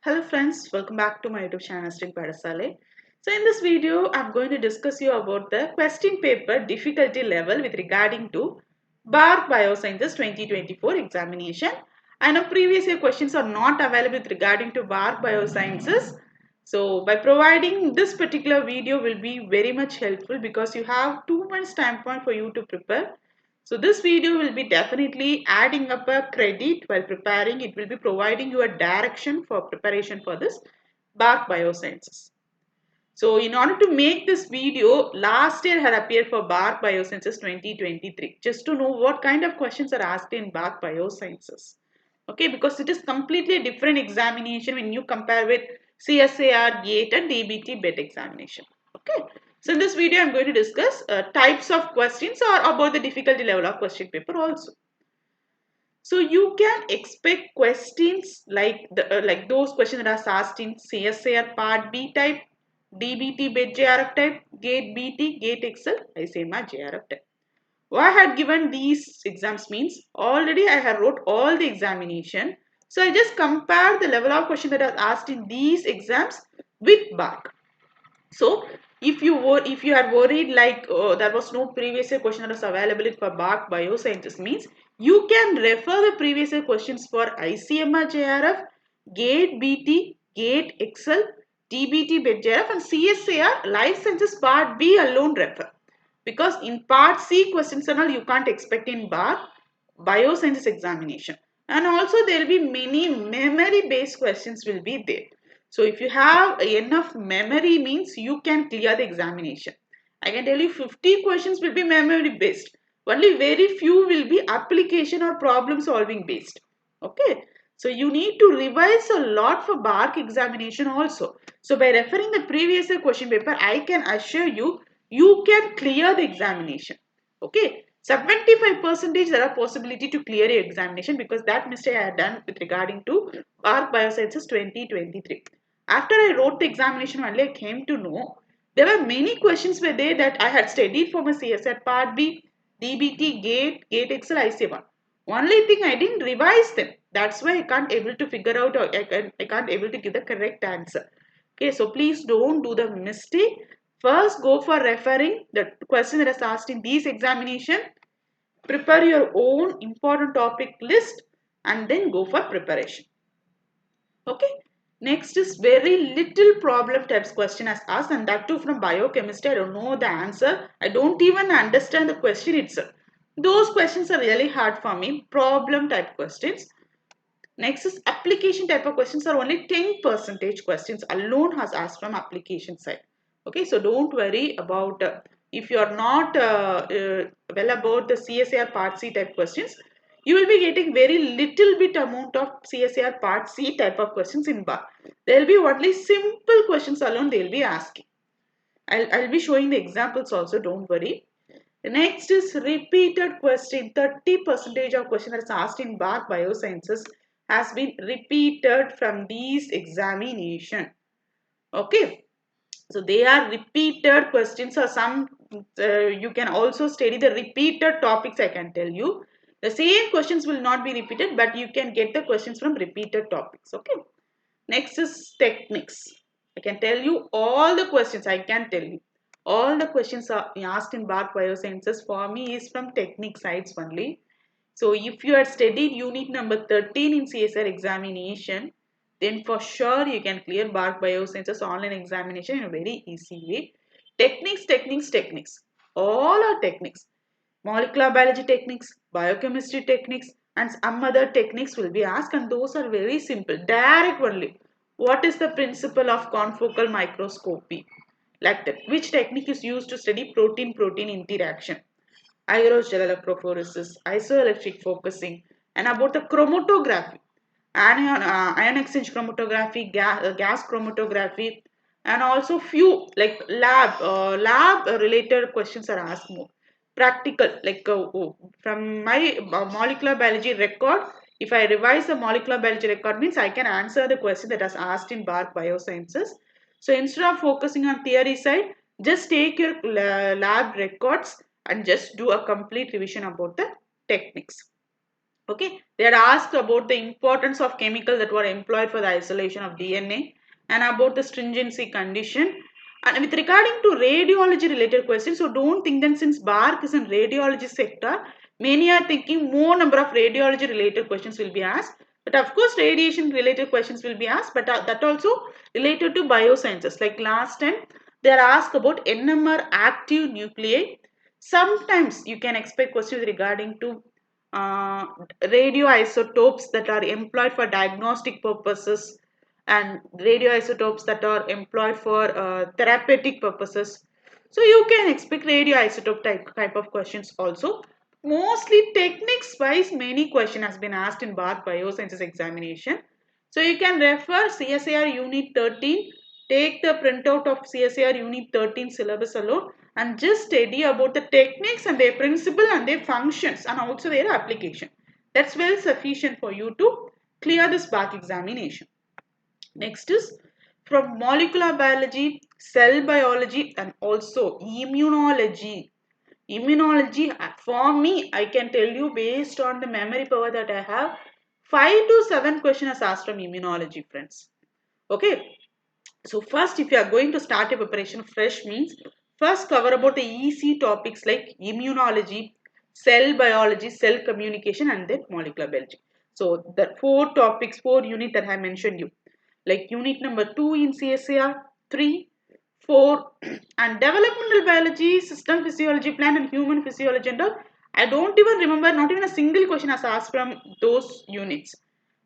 Hello friends, welcome back to my YouTube channel Sri Padasale. So in this video, I'm going to discuss you about the question paper difficulty level with regarding to BARC Biosciences 2024 examination. I know previous year questions are not available with regarding to BARC Biosciences. So by providing this particular video will be very much helpful because you have 2 months time point for you to prepare. So this video will be definitely adding up a credit while preparing. It will be providing you a direction for preparation for this BARC Biosciences. So in order to make this video, last year had appeared for BARC Biosciences 2023. Just to know what kind of questions are asked in BARC Biosciences. Okay, because it is completely a different examination when you compare with CSAR, GATE and DBT BET examination. Okay, so in this video, I'm going to discuss types of questions or about the difficulty level of question paper also. So you can expect questions like those questions that are asked in CSAR Part B type, DBT BET JRF type, GATE BT, GATE Excel, ICMR JRF type. Why I had given these exams means already I had wrote all the examination. So I just compared the level of question that was asked in these exams with BARC. So if you had worried like there was no previous year question that was available for BARC Biosciences means you can refer the previous year questions for ICMR JRF, GATE BT, GATE Excel, TBT BET JRF and CSAR Life Sciences Part B alone refer. Because in Part C questions and all you can't expect in BARC Biosciences examination. And also there will be many memory based questions will be there. So if you have enough memory means you can clear the examination. I can tell you 50 questions will be memory based. Only very few will be application or problem solving based. Okay. So you need to revise a lot for BARC examination also. So by referring the previous year question paper, I can assure you, you can clear the examination. Okay. 75% there are possibility to clear your examination because that mistake I had done with regarding to BARC Biosciences 2023. After I wrote the examination only I came to know there were many questions were there that I had studied for my CSR Part B, DBT, GATE Excel, IC1. Only thing I didn't revise them. That's why I can't able to figure out or I can't able to give the correct answer. Okay, so please don't do the mistake. First go for referring the question that is asked in these examination. Prepare your own important topic list and then go for preparation. Okay. Next is very little problem types question as asked and that too from biochemistry. I don't know the answer. I don't even understand the question itself. Those questions are really hard for me. Problem type questions. Next is application type of questions are only 10% questions alone has asked from application side. Okay, so don't worry about if you are not well about the CSAR Part C type questions, you will be getting very little bit amount of CSAR Part C type of questions in BARC. There will be only simple questions alone they will be asking. I'll be showing the examples also, don't worry. The next is repeated question. 30% of question that's asked in BARC Biosciences has been repeated from these examination. Okay. So they are repeated questions or some you can also study the repeated topics I can tell you. The same questions will not be repeated but you can get the questions from repeated topics. Okay. Next is techniques. I can tell you all the questions I can tell you. All the questions are asked in BARC Biosciences for me is from technique sides only. So if you are studied unit number 13 in CSR examination, then for sure you can clear BARC Biosciences online examination in a very easy way. Techniques. All are techniques. Molecular biology techniques, biochemistry techniques, and some other techniques will be asked, and those are very simple, direct only. What is the principle of confocal microscopy? Like that. Which technique is used to study protein-protein interaction? Aerogel electrophoresis, isoelectric focusing, and about the chromatography, ion exchange chromatography, gas chromatography, and also few like lab related questions are asked more. Practical, like from my molecular biology record, if I revise the molecular biology record means I can answer the question that was asked in BARC Biosciences. So instead of focusing on theory side, just take your lab records and just do a complete revision about the techniques. Okay, they are asked about the importance of chemicals that were employed for the isolation of DNA and about the stringency condition. And with regarding to radiology related questions, so don't think that since BARC is in radiology sector, many are thinking more number of radiology related questions will be asked. But of course, radiation related questions will be asked, but that also related to biosciences. Like last time, they are asked about NMR active nuclei. Sometimes you can expect questions regarding to uh, radioisotopes that are employed for diagnostic purposes and radioisotopes that are employed for therapeutic purposes. So you can expect radioisotope type of questions also. Mostly techniques wise, many question has been asked in BARC Biosciences examination. So you can refer CSIR Unit 13, take the printout of CSIR Unit 13 syllabus alone and just study about the techniques and their principle and their functions and also their application. That's well sufficient for you to clear this BARC examination. Next is from molecular biology, cell biology and also immunology. Immunology, for me, I can tell you based on the memory power that I have, 5 to 7 questions are asked from immunology, friends. Okay, so first if you are going to start a preparation fresh means first cover about the easy topics like immunology, cell biology, cell communication and then molecular biology. So the 4 topics, 4 unit that I mentioned you. Like unit number 2 in CSAR, 3, 4 and developmental biology, system physiology, plant and human physiology and all. I don't even remember, not even a single question has asked from those units.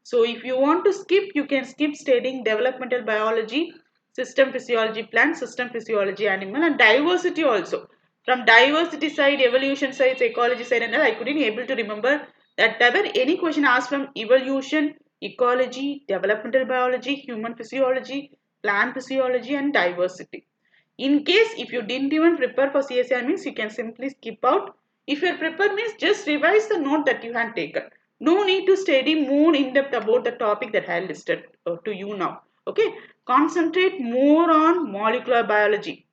So if you want to skip, you can skip studying developmental biology, system physiology plant, system physiology animal and diversity also. From diversity side, evolution side, ecology side and all, I couldn't able to remember that there were any question asked from evolution, ecology, developmental biology, human physiology, plant physiology and diversity. In case if you didn't even prepare for CSI means you can simply skip out. If you're prepared means just revise the note that you had taken. No need to study more in depth about the topic that I listed to you now. Okay, concentrate more on molecular biology.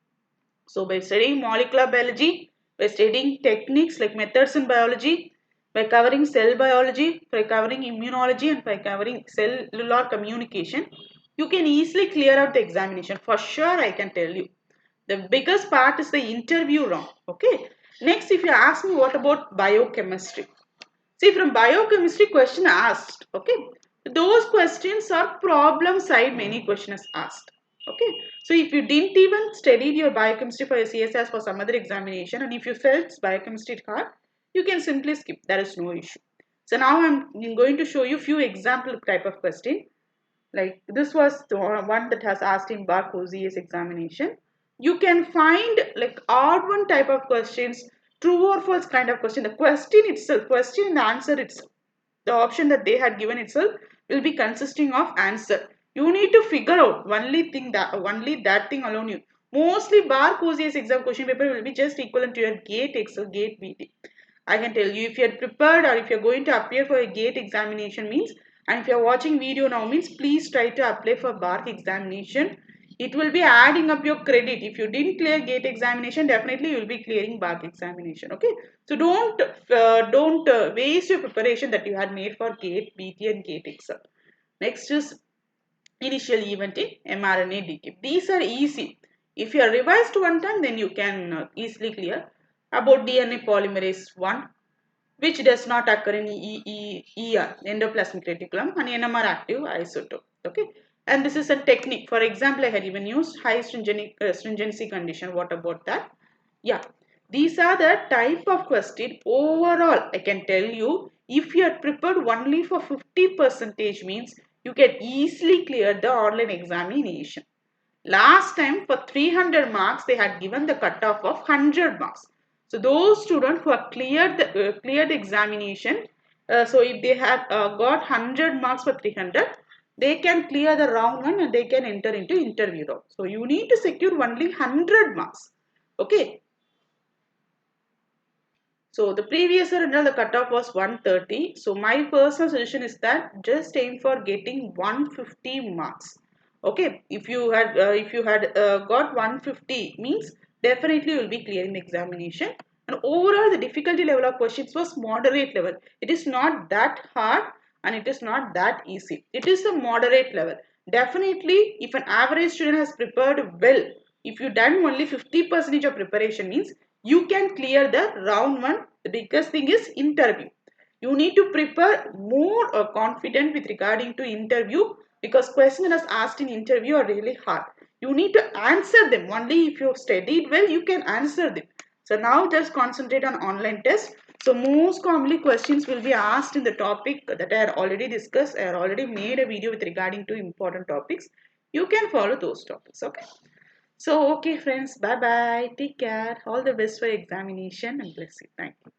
So by studying molecular biology, by studying techniques like methods in biology, by covering cell biology, by covering immunology and by covering cellular communication, you can easily clear out the examination. For sure, I can tell you. The biggest part is the interview round. Okay. Next, if you ask me what about biochemistry? See, from biochemistry question asked, okay, those questions are problem side many questions asked. Okay, so if you didn't even study your biochemistry for your CSS for some other examination and if you felt biochemistry hard, you can simply skip. There is no issue. So now I'm going to show you few example type of question. Like this was the one that has asked in BARC OCS examination. You can find like odd one type of questions, true or false kind of question. The question itself, question and the answer itself. The option that they had given itself will be consisting of answer. You need to figure out only that thing alone. You mostly BARC OCS exam question paper will be just equivalent to your GATE Excel, GATE BT. I can tell you if you're prepared or if you're going to appear for a GATE examination means and if you're watching video now means please try to apply for BARC examination. It will be adding up your credit. If you didn't clear GATE examination, definitely you will be clearing BARC examination. Okay. So don't waste your preparation that you had made for GATE, BT and GATE exam. Next is initial event in mRNA decay. These are easy. If you are revised one time, then you can easily clear. About DNA polymerase 1, which does not occur in ER, endoplasmic reticulum, and NMR active isotope. Okay, and this is a technique. For example, I had even used high stringency condition. What about that? Yeah, these are the type of question. Overall, I can tell you, if you are prepared only for 50 percentage means you can easily clear the online examination. Last time for 300 marks, they had given the cutoff of 100 marks. So those students who have cleared the examination, so if they have got 100 marks for 300, they can clear the round one and they can enter into interview round. So you need to secure only 100 marks. Okay. So the previous year the cutoff was 130. So my personal suggestion is that just aim for getting 150 marks. Okay, if you had got 150 means definitely you will be clearing the examination. And overall, the difficulty level of questions was moderate level. It is not that hard and it is not that easy. It is a moderate level. Definitely, if an average student has prepared well, if you done only 50% of preparation means you can clear the round one. The biggest thing is interview. You need to prepare more confident with regarding to interview because questions that are asked in interview are really hard. You need to answer them. Only if you studied well, you can answer them. So now just concentrate on online test. So most commonly questions will be asked in the topic that I had already discussed. I had already made a video with regarding to important topics. You can follow those topics. Okay. So okay friends, bye bye. Take care. All the best for examination and bless you. Thank you.